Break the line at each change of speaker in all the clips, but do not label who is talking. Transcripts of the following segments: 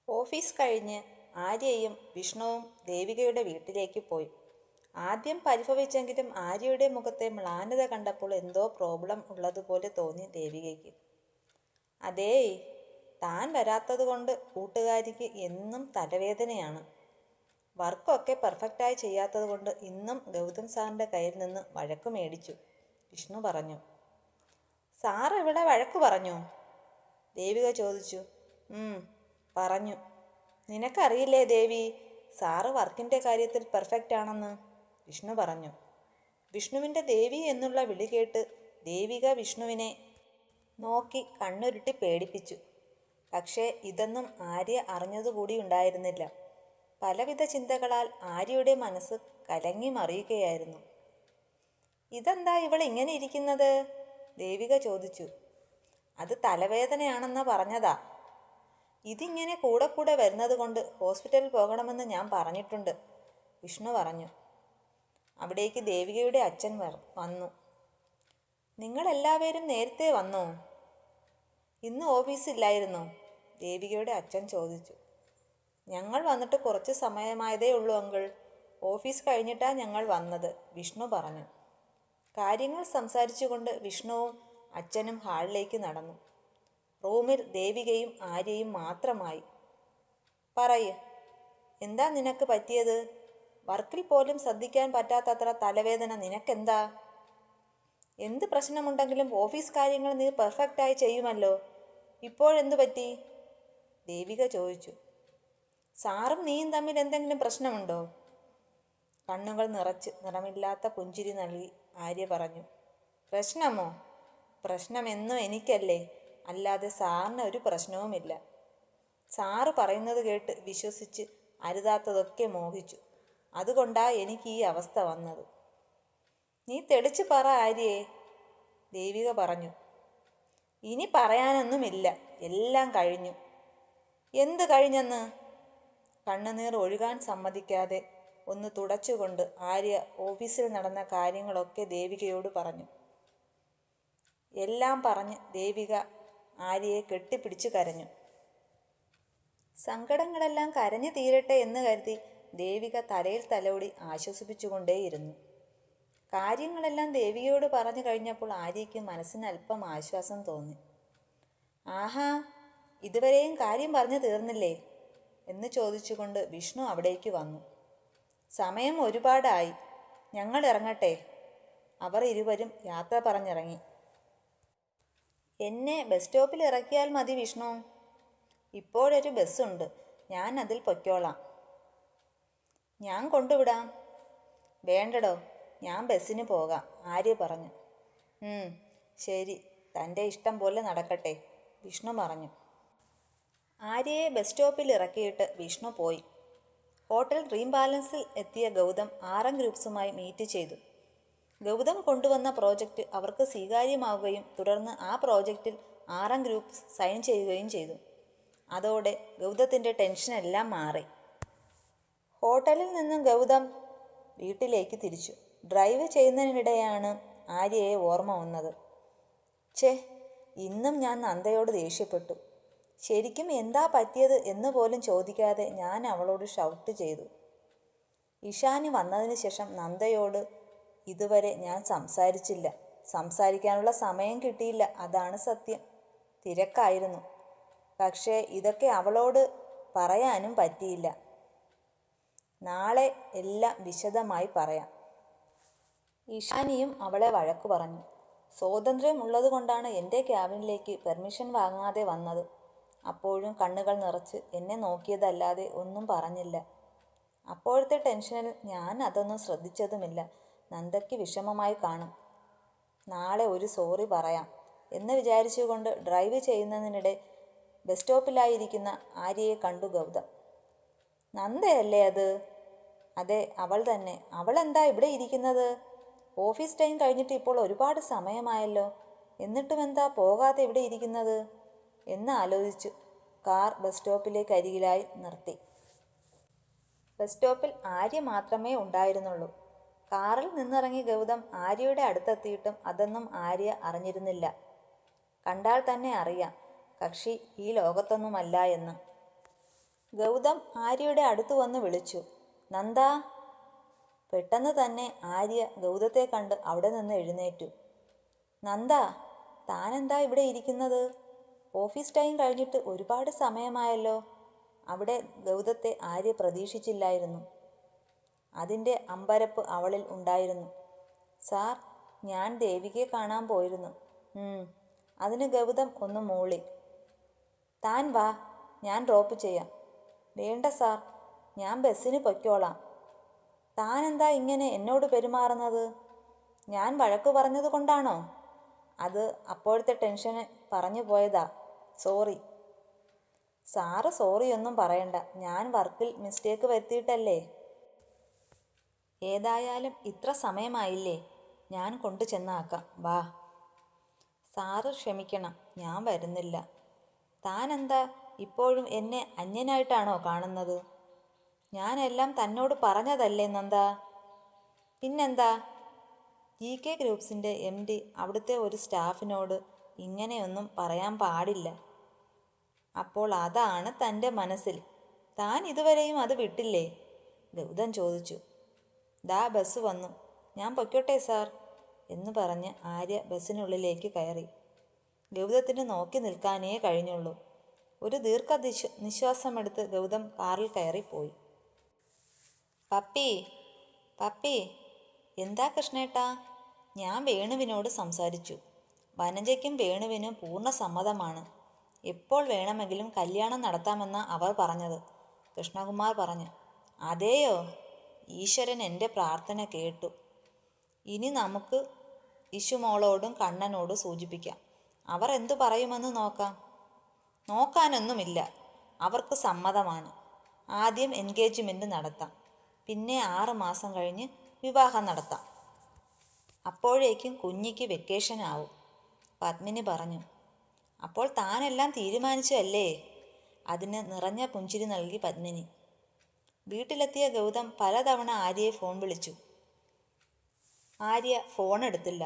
Office കഴിഞ്ഞ് ആര്യയും വിഷ്ണുവും ദേവികയുടെ വീട്ടിലേക്ക് പോയി. ആദ്യം പരിഭവിച്ചെങ്കിലും ആര്യയുടെ മുഖത്തെ മ്ലാനത കണ്ടപ്പോൾ എന്തോ പ്രോബ്ലം ഉള്ളതുപോലെ തോന്നി ദേവികയ്ക്ക്. അതേയ്, താൻ വരാത്തതുകൊണ്ട് കൂട്ടുകാരിക്ക് എന്നും തലവേദനയാണ്. വർക്കൊക്കെ പെർഫെക്റ്റായി ചെയ്യാത്തത് കൊണ്ട് ഇന്നും ഗൗതം സാറിൻ്റെ കയ്യിൽ നിന്ന് വഴക്ക് മേടിച്ചു, വിഷ്ണു പറഞ്ഞു. സാർ ഇവിടെ വഴക്ക് പറഞ്ഞോ? ദേവിക ചോദിച്ചു. പറഞ്ഞു. നിനക്കറിയില്ലേ ദേവി, സാറ് വർക്കിൻ്റെ കാര്യത്തിൽ പെർഫെക്റ്റ് ആണെന്ന്, വിഷ്ണു പറഞ്ഞു. വിഷ്ണുവിൻ്റെ ദേവി എന്നുള്ള വിളി കേട്ട് ദേവിക വിഷ്ണുവിനെ നോക്കി കണ്ണുരുട്ടി പേടിപ്പിച്ചു. പക്ഷേ ഇതൊന്നും ആര്യ അറിഞ്ഞതുകൂടി ഉണ്ടായിരുന്നില്ല. പലവിധ ചിന്തകളാൽ ആര്യയുടെ മനസ്സ് കലങ്ങി മറിയുകയായിരുന്നു. ഇതെന്താ ഇവൾ ഇങ്ങനെ ഇരിക്കുന്നത്? ദേവിക ചോദിച്ചു. അത് തലവേദനയാണെന്ന് പറഞ്ഞതാ. ഇതിങ്ങനെ കൂടെ കൂടെ വരുന്നത് കൊണ്ട് ഹോസ്പിറ്റലിൽ പോകണമെന്ന് ഞാൻ പറഞ്ഞിട്ടുണ്ട്, വിഷ്ണു പറഞ്ഞു. അവിടേക്ക് ദേവികയുടെ അച്ഛൻ വന്നു. നിങ്ങളെല്ലാവരും നേരത്തെ വന്നോ? ഇന്ന് ഓഫീസില്ലായിരുന്നോ? ദേവികയുടെ അച്ഛൻ ചോദിച്ചു. ഞങ്ങൾ വന്നിട്ട് കുറച്ച് സമയമായതേ ഉള്ളൂ അങ്കിൾ. ഓഫീസ് കഴിഞ്ഞിട്ടാ ഞങ്ങൾ വന്നത്, വിഷ്ണു പറഞ്ഞു. കാര്യങ്ങൾ സംസാരിച്ചുകൊണ്ട് വിഷ്ണുവും അച്ഛനും ഹാളിലേക്ക് നടന്നു. റൂമിൽ ദേവികയും ആര്യയും മാത്രമായി. പറയ്, എന്താ നിനക്ക് പറ്റിയത്? വർക്കിൽ പോലും ശ്രദ്ധിക്കാൻ പറ്റാത്തത്ര തലവേദന നിനക്കെന്താ? എന്ത് പ്രശ്നമുണ്ടെങ്കിലും ഓഫീസ് കാര്യങ്ങൾ നീ പെർഫെക്റ്റായി ചെയ്യുമല്ലോ. ഇപ്പോഴെന്തു പറ്റി? ദേവിക ചോദിച്ചു. സാറും നീയും തമ്മിൽ എന്തെങ്കിലും പ്രശ്നമുണ്ടോ? കണ്ണുകൾ നിറച്ച് നിറമില്ലാത്ത പുഞ്ചിരി നൽകി ആര്യ പറഞ്ഞു. പ്രശ്നമോ? പ്രശ്നമെന്നും എനിക്കല്ലേ, അല്ലാതെ സാറിന് ഒരു പ്രശ്നവുമില്ല. സാറ് പറയുന്നത് കേട്ട് വിശ്വസിച്ച് അരുതാത്തതൊക്കെ മോഹിച്ചു. അതുകൊണ്ടാ എനിക്ക് ഈ അവസ്ഥ വന്നത്. നീ തെളിച്ച് പറ ആര്യേ, ദേവിക പറഞ്ഞു. ഇനി പറയാനൊന്നുമില്ല, എല്ലാം കഴിഞ്ഞു. എന്ത് കഴിഞ്ഞെന്ന്? കണ്ണുനീർ ഒഴുകാൻ സമ്മതിക്കാതെ ഒന്ന് തുടച്ചുകൊണ്ട് ആര്യ ഓഫീസിൽ നടന്ന കാര്യങ്ങളൊക്കെ ദേവികയോട് പറഞ്ഞു. എല്ലാം പറഞ്ഞ് ദേവിക ആര്യയെ കെട്ടിപ്പിടിച്ച് കരഞ്ഞു. സങ്കടങ്ങളെല്ലാം കരഞ്ഞു തീരട്ടെ എന്ന് കരുതി ദേവിക തലയിൽ തലോടി ആശ്വസിപ്പിച്ചുകൊണ്ടേയിരുന്നു. കാര്യങ്ങളെല്ലാം ദേവികയോട് പറഞ്ഞു കഴിഞ്ഞപ്പോൾ ആര്യയ്ക്ക് മനസ്സിന് അല്പം ആശ്വാസം തോന്നി. ആഹാ, ഇതുവരെയും കാര്യം പറഞ്ഞു തീർന്നില്ലേ എന്ന് ചോദിച്ചുകൊണ്ട് വിഷ്ണു അവിടേക്ക് വന്നു. സമയം ഒരുപാടായി, ഞങ്ങൾ ഇറങ്ങട്ടെ. അവർ ഇരുവരും യാത്ര പറഞ്ഞിറങ്ങി. എന്നെ ബസ് സ്റ്റോപ്പിൽ ഇറക്കിയാൽ മതി വിഷ്ണു. ഇപ്പോഴൊരു ബസ്സുണ്ട്, ഞാൻ അതിൽ പൊയ്ക്കോളാം. ഞാൻ കൊണ്ടുവിടാം. വേണ്ടടോ, ഞാൻ ബസ്സിന് പോകാം, ആര്യ പറഞ്ഞു. ശരി, തൻ്റെ ഇഷ്ടം പോലെ നടക്കട്ടെ, വിഷ്ണു പറഞ്ഞു. ആര്യയെ ബസ് സ്റ്റോപ്പിൽ ഇറക്കിയിട്ട് വിഷ്ണു പോയി. ഹോട്ടൽ ഡ്രീം ബാലൻസിൽ എത്തിയ ഗൗതം RM ഗ്രൂപ്പ്സുമായി മീറ്റ് ചെയ്തു. ഗൗതം കൊണ്ടുവന്ന പ്രോജക്റ്റ് അവർക്ക് സ്വീകാര്യമാവുകയും തുടർന്ന് ആ പ്രോജക്റ്റിൽ RM ഗ്രൂപ്പ്സ് സൈൻ ചെയ്യുകയും ചെയ്തു. അതോടെ ഗൗതത്തിൻ്റെ ടെൻഷനെല്ലാം മാറി. ഹോട്ടലിൽ നിന്നും ഗൗതം വീട്ടിലേക്ക് തിരിച്ചു. ഡ്രൈവ് ചെയ്യുന്നതിനിടെയാണ് ആര്യയെ ഓർമ്മ വന്നത്. ഇന്നും ഞാൻ നന്ദയോട് ദേഷ്യപ്പെട്ടു. ശരിക്കും എന്താ പറ്റിയത് എന്ന് പോലും ചോദിക്കാതെ ഞാൻ അവളോട് ഷൗട്ട് ചെയ്തു. ഇഷാനി വന്നതിന് ശേഷം നന്ദയോട് ഇതുവരെ ഞാൻ സംസാരിച്ചില്ല. സംസാരിക്കാനുള്ള സമയം കിട്ടിയില്ല, അതാണ് സത്യം. തിരക്കായിരുന്നു. പക്ഷേ ഇതൊക്കെ അവളോട് പറയാനും പറ്റിയില്ല. നാളെ എല്ലാം വിശദമായി പറയാം. ഇഷാനിയും അവളെ വഴക്കു പറഞ്ഞു. സ്വാതന്ത്ര്യം ഉള്ളതുകൊണ്ടാണ് എൻ്റെ ക്യാബിനിലേക്ക് പെർമിഷൻ വാങ്ങാതെ വന്നത്. അപ്പോഴും കണ്ണുകൾ നിറച്ച് എന്നെ നോക്കിയതല്ലാതെ ഒന്നും പറഞ്ഞില്ല. അപ്പോഴത്തെ ടെൻഷനിൽ ഞാൻ അതൊന്നും ശ്രദ്ധിച്ചതുമില്ല. നന്ദയ്ക്ക് വിഷമമായി കാണും. നാളെ ഒരു സോറി പറയാം എന്ന് വിചാരിച്ചുകൊണ്ട് ഡ്രൈവ് ചെയ്യുന്നതിനിടെ ബസ് സ്റ്റോപ്പിലായിരിക്കുന്ന ആര്യയെ കണ്ടു ഗൗതം. നന്ദയല്ലേ അത്? അതെ, അവൾ തന്നെ. അവളെന്താ ഇവിടെ ഇരിക്കുന്നത്? ഓഫീസ് ടൈം കഴിഞ്ഞിട്ട് ഇപ്പോൾ ഒരുപാട് സമയമായല്ലോ. എന്നിട്ടും എന്താ പോകാതെ ഇവിടെ ഇരിക്കുന്നത് എന്ന് ആലോചിച്ചു കാർ ബസ് സ്റ്റോപ്പിലേക്ക് അരികിലായി നിർത്തി. ബസ് സ്റ്റോപ്പിൽ ആര്യ മാത്രമേ ഉണ്ടായിരുന്നുള്ളൂ. കാറിൽ നിന്നിറങ്ങി ഗൗതം ആര്യയുടെ അടുത്തെത്തിയിട്ടും അതൊന്നും ആര്യ അറിഞ്ഞിരുന്നില്ല. കണ്ടാൽ തന്നെ അറിയാം കക്ഷി ഈ ലോകത്തൊന്നുമല്ല എന്ന്. ഗൗതം ആര്യയുടെ അടുത്ത് വന്ന് വിളിച്ചു, നന്ദ. പെട്ടെന്ന് തന്നെ ആര്യ ഗൗതത്തെ കണ്ട് അവിടെ നിന്ന് എഴുന്നേറ്റു. നന്ദ, താനെന്താ ഇവിടെ ഇരിക്കുന്നത്? ഓഫീസ് ടൈം കഴിഞ്ഞിട്ട് ഒരുപാട് സമയമായല്ലോ. അവിടെ ഗൗതത്തെ ആര്യ പ്രതീക്ഷിച്ചില്ലായിരുന്നു. അതിൻ്റെ അമ്പരപ്പ് അവളിൽ ഉണ്ടായിരുന്നു. സാർ, ഞാൻ ദേവികയെ കാണാൻ പോയിരുന്നു. അതിന് ഗൗതം ഒന്ന് മൂളി. താൻ വാ, ഞാൻ ഡ്രോപ്പ് ചെയ്യാം. വേണ്ട സാർ, ഞാൻ ബസ്സിന് പൊയ്ക്കോളാം. താനെന്താ ഇങ്ങനെ എന്നോട് പെരുമാറുന്നത്? ഞാൻ വഴക്കു പറഞ്ഞത് കൊണ്ടാണോ? അത് അപ്പോഴത്തെ ടെൻഷന് പറഞ്ഞു പോയതാ, സോറി. സാറ് സോറിയൊന്നും പറയണ്ട, ഞാൻ വർക്കിൽ മിസ്റ്റേക്ക് വരുത്തിയിട്ടല്ലേ. ഏതായാലും ഇത്ര സമയമായില്ലേ, ഞാൻ കൊണ്ടു ചെന്നാക്കാം, വാ. സാറ് ക്ഷമിക്കണം, ഞാൻ വരുന്നില്ല. താനെന്താ ഇപ്പോഴും എന്നെ അന്യനായിട്ടാണോ കാണുന്നത്? ഞാനെല്ലാം തന്നോട് പറഞ്ഞതല്ലേ നന്ദ. പിന്നെന്താ? GK ഗ്രൂപ്പ്സിൻ്റെ MD അവിടുത്തെ ഒരു സ്റ്റാഫിനോട് ഇങ്ങനെയൊന്നും പറയാൻ പാടില്ല. അപ്പോൾ അതാണ് തൻ്റെ മനസ്സിൽ. താൻ ഇതുവരെയും അത് വിട്ടില്ലേ? ഗൗതം ചോദിച്ചു. ദാ ബസ് വന്നു, ഞാൻ പൊയ്ക്കോട്ടെ സാർ എന്ന് പറഞ്ഞ് ആര്യ ബസ്സിനുള്ളിലേക്ക് കയറി. ഗൗതത്തിന് നോക്കി നിൽക്കാനേ കഴിഞ്ഞുള്ളൂ. ഒരു നിശ്വാസമെടുത്ത് ഗൗതം കാറിൽ കയറിപ്പോയി. Puppy, puppy. എന്താ കൃഷ്ണേട്ടാ? ഞാൻ വേണുവിനോട് സംസാരിച്ചു. വനജയ്ക്കും വേണുവിനും പൂർണ്ണ സമ്മതമാണ്. എപ്പോൾ വേണമെങ്കിലും കല്യാണം നടത്താമെന്നാ അവർ പറഞ്ഞത്, കൃഷ്ണകുമാർ പറഞ്ഞു. അതെയോ? ഈശ്വരൻ എൻ്റെ പ്രാർത്ഥന കേട്ടു. ഇനി നമുക്ക് ഇശുമോളോടും കണ്ണനോടും സൂചിപ്പിക്കാം. അവർ എന്തു പറയുമെന്ന് നോക്കാം. നോക്കാനൊന്നുമില്ല, അവർക്ക് സമ്മതമാണ്. ആദ്യം എൻഗേജ്മെൻറ്റ് നടത്താം, പിന്നെ 6 മാസം കഴിഞ്ഞ് വിവാഹം നടത്താം. അപ്പോഴേക്കും കുഞ്ഞിക്ക് വെക്കേഷൻ ആവും, പത്മിനി പറഞ്ഞു. അപ്പോൾ താനെല്ലാം തീരുമാനിച്ചു അല്ലേ? അതിന് നിറഞ്ഞ പുഞ്ചിരി നൽകി പത്മിനി. വീട്ടിലെത്തിയ ഗൗതം പലതവണ ആര്യയെ ഫോൺ വിളിച്ചു. ആര്യ ഫോൺ എടുത്തില്ല.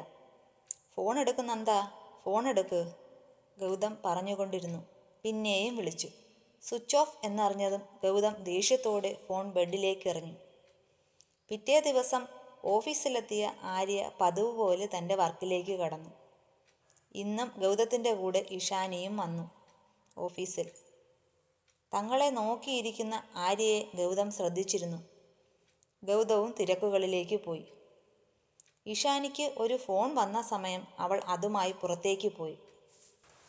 ഫോൺ എടുക്കുന്നെന്താ, ഫോൺ എടുക്ക്, ഗൗതം പറഞ്ഞുകൊണ്ടിരുന്നു. പിന്നെയും വിളിച്ചു. സ്വിച്ച് ഓഫ് എന്നറിഞ്ഞതും ഗൗതം ദേഷ്യത്തോടെ ഫോൺ ബെഡിലേക്ക് എറിഞ്ഞു. പിറ്റേ ദിവസം ഓഫീസിലെത്തിയ ആര്യ പതിവ് പോലെ തൻ്റെ വർക്കിലേക്ക് കടന്നു. ഇന്നും ഗൗതത്തിൻ്റെ കൂടെ ഇഷാനിയും വന്നു. ഓഫീസിൽ തങ്ങളെ നോക്കിയിരിക്കുന്ന ആര്യയെ ഗൗതം ശ്രദ്ധിച്ചിരുന്നു. ഗൗതവും തിരക്കുകളിലേക്ക് പോയി. ഇഷാനിക്ക് ഒരു ഫോൺ വന്ന സമയം അവൾ അതുമായി പുറത്തേക്ക് പോയി.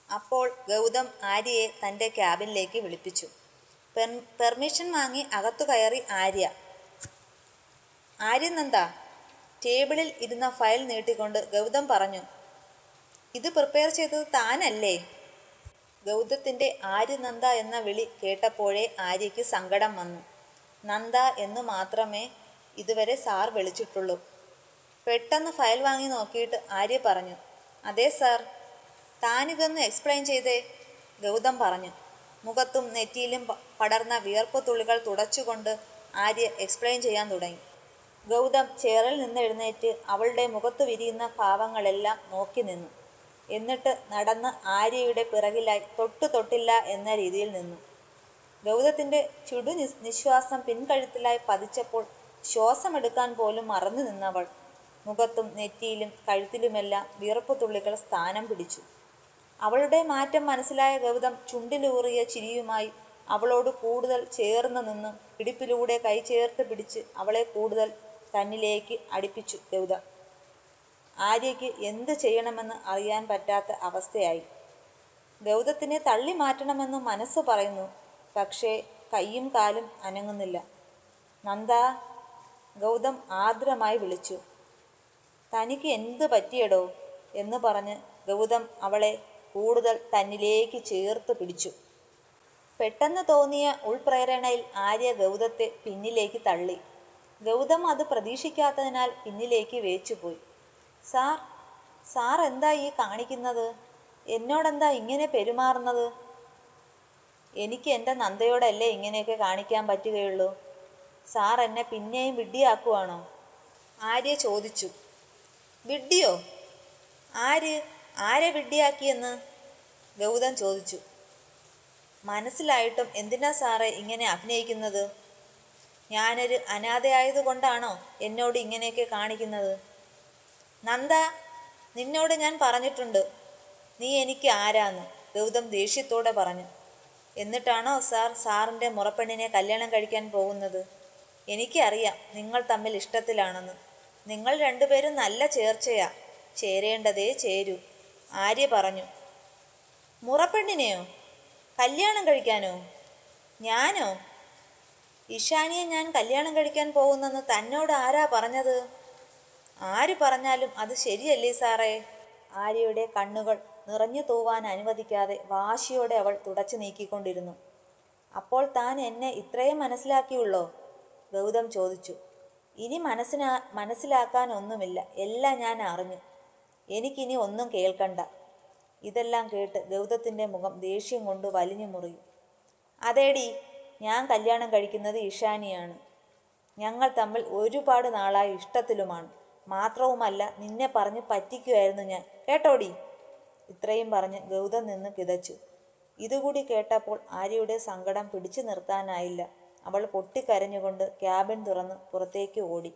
അപ്പോൾ ഗൗതം ആര്യയെ തൻ്റെ ക്യാബിനിലേക്ക് വിളിപ്പിച്ചു. പെർമിഷൻ വാങ്ങി അകത്തു കയറി ആര്യ. ആര്യനന്ദ, ടേബിളിൽ ഇരുന്ന ഫയൽ നീട്ടിക്കൊണ്ട് ഗൗതം പറഞ്ഞു. ഇത് പ്രിപ്പയർ ചെയ്തത് താനല്ലേ? ഗൗതത്തിൻ്റെ ആര്യനന്ദ എന്ന വിളി കേട്ടപ്പോഴേ ആര്യയ്ക്ക് സങ്കടം വന്നു. നന്ദ എന്ന് മാത്രമേ ഇതുവരെ സാർ വിളിച്ചിട്ടുള്ളൂ. പെട്ടെന്ന് ഫയൽ വാങ്ങി നോക്കിയിട്ട് ആര്യ പറഞ്ഞു. അതെ സാർ. താനിതൊന്ന് എക്സ്പ്ലെയിൻ ചെയ്തേ, ഗൗതം പറഞ്ഞു. മുഖത്തും നെറ്റിയിലും പടർന്ന വിയർപ്പ് തുള്ളികൾ തുടച്ചുകൊണ്ട് ആര്യ എക്സ്പ്ലെയിൻ ചെയ്യാൻ തുടങ്ങി. ഗൗതം ചെയറിൽ നിന്ന് എഴുന്നേറ്റ് അവളുടെ മുഖത്ത് വിരിയുന്ന ഭാവങ്ങളെല്ലാം നോക്കി നിന്നു. എന്നിട്ട് നടന്ന് ആര്യയുടെ പിറകിലായി തൊട്ടില്ല എന്ന രീതിയിൽ നിന്നു. ഗൗതത്തിൻ്റെ ചുടു നിശ്വാസം പിൻകഴുത്തിലായി പതിച്ചപ്പോൾ ശ്വാസമെടുക്കാൻ പോലും മറന്നു നിന്നവൾ. മുഖത്തും നെറ്റിയിലും കഴുത്തിലുമെല്ലാം വിയർപ്പ് തുള്ളികൾ സ്ഥാനം പിടിച്ചു. അവളുടെ മാറ്റം മനസ്സിലായ ഗൗതം ചുണ്ടിലൂറിയ ചിരിയുമായി അവളോട് കൂടുതൽ ചേർന്ന് നിന്ന് ഇടുപ്പിലൂടെ കൈ ചേർത്ത് പിടിച്ച് അവളെ കൂടുതൽ തന്നിലേക്ക് അടുപ്പിച്ചു. ഗൗതം ആര്യയ്ക്ക് എന്ത് ചെയ്യണമെന്ന് അറിയാൻ പറ്റാത്ത അവസ്ഥയായി. ഗൗതത്തിനെ തള്ളി മാറ്റണമെന്ന് മനസ്സ് പറയുന്നു, പക്ഷേ കൈയും കാലും അനങ്ങുന്നില്ല. നന്ദ, ഗൗതം ആർദ്രമായി വിളിച്ചു. തനിക്ക് എന്ത് പറ്റിയടോ എന്ന് പറഞ്ഞ് ഗൗതം അവളെ കൂടുതൽ തന്നിലേക്ക് ചേർത്ത് പിടിച്ചു. പെട്ടെന്ന് തോന്നിയ ഉൾപ്രേരണയിൽ ആര്യ ഗൗതത്തെ പിന്നിലേക്ക് തള്ളി. ഗൗതം അത് പ്രതീക്ഷിക്കാത്തതിനാൽ പിന്നിലേക്ക് വേച്ചുപോയി. സാർ എന്താ ഈ കാണിക്കുന്നത്? എന്നോടെന്താ ഇങ്ങനെ പെരുമാറുന്നത്? എനിക്ക് എൻ്റെ നന്ദയോടല്ലേ ഇങ്ങനെയൊക്കെ കാണിക്കാൻ പറ്റുകയുള്ളൂ. സാർ എന്നെ പിന്നെയും വിഡ്ഢിയാക്കുവാണോ? ആര്യ ചോദിച്ചു. വിഡ്ഢിയോ? ആരെ വിഡ്ഢിയാക്കിയെന്ന് ഗൗതം ചോദിച്ചു. മനസ്സിലായിട്ടും എന്തിനാ സാറേ ഇങ്ങനെ അഭിനയിക്കുന്നത്? ഞാനൊരു അനാഥയായതുകൊണ്ടാണോ എന്നോട് ഇങ്ങനെയൊക്കെ കാണിക്കുന്നത്? നന്ദ, നിന്നോട് ഞാൻ പറഞ്ഞിട്ടുണ്ട് നീ എനിക്ക് ആരാന്ന്, ഗൗതം ദേഷ്യത്തോടെ പറഞ്ഞു. എന്നിട്ടാണോ സാറിൻ്റെ മുറപ്പെണ്ണിനെ കല്യാണം കഴിക്കാൻ പോകുന്നത്? എനിക്കറിയാം നിങ്ങൾ തമ്മിൽ ഇഷ്ടത്തിലാണെന്ന്. നിങ്ങൾ രണ്ടുപേരും നല്ല ചേർച്ചയാ, ചേരേണ്ടതേ ചേരൂ, ആര്യ പറഞ്ഞു. മുറപ്പെണ്ണിനെയോ? കല്യാണം കഴിക്കാനോ? ഞാനോ? ഇഷാനിയെ ഞാൻ കല്യാണം കഴിക്കാൻ പോകുന്നെന്ന് തന്നോട് ആരാ പറഞ്ഞത്? ആര് പറഞ്ഞാലും അത് ശരിയല്ലേ സാറേ? ആര്യയുടെ കണ്ണുകൾ നിറഞ്ഞു തൂവാൻ അനുവദിക്കാതെ വാശിയോടെ അവൾ തുടച്ചു നീക്കിക്കൊണ്ടിരുന്നു. അപ്പോൾ താൻ എന്നെ ഇത്രയും മനസ്സിലാക്കിയുള്ളോ? ഗൗതം ചോദിച്ചു. ഇനി മനസ്സിലാക്കാൻ ഒന്നുമില്ല, എല്ലാം ഞാൻ അറിഞ്ഞു. എനിക്കിനി ഒന്നും കേൾക്കണ്ട. ഇതെല്ലാം കേട്ട് ഗൗതത്തിൻ്റെ മുഖം ദേഷ്യം കൊണ്ട് വലിഞ്ഞു മുറിയും. അതേടി, ഞാൻ കല്യാണം കഴിക്കുന്നത് ഇഷാനിയാണ്. ഞങ്ങൾ തമ്മിൽ ഒരുപാട് നാളായി ഇഷ്ടത്തിലുമാണ്. മാത്രവുമല്ല, നിന്നെ പറഞ്ഞ് പറ്റിക്കുമായിരുന്നു ഞാൻ, കേട്ടോടി. ഇത്രയും പറഞ്ഞ് ഗൗതം നിന്ന് കിതച്ചു. ഇതുകൂടി കേട്ടപ്പോൾ ആര്യയുടെ സങ്കടം പിടിച്ചു നിർത്താനായില്ല. അവൾ പൊട്ടിക്കരഞ്ഞുകൊണ്ട് ക്യാബിൻ തുറന്ന് പുറത്തേക്ക് ഓടി.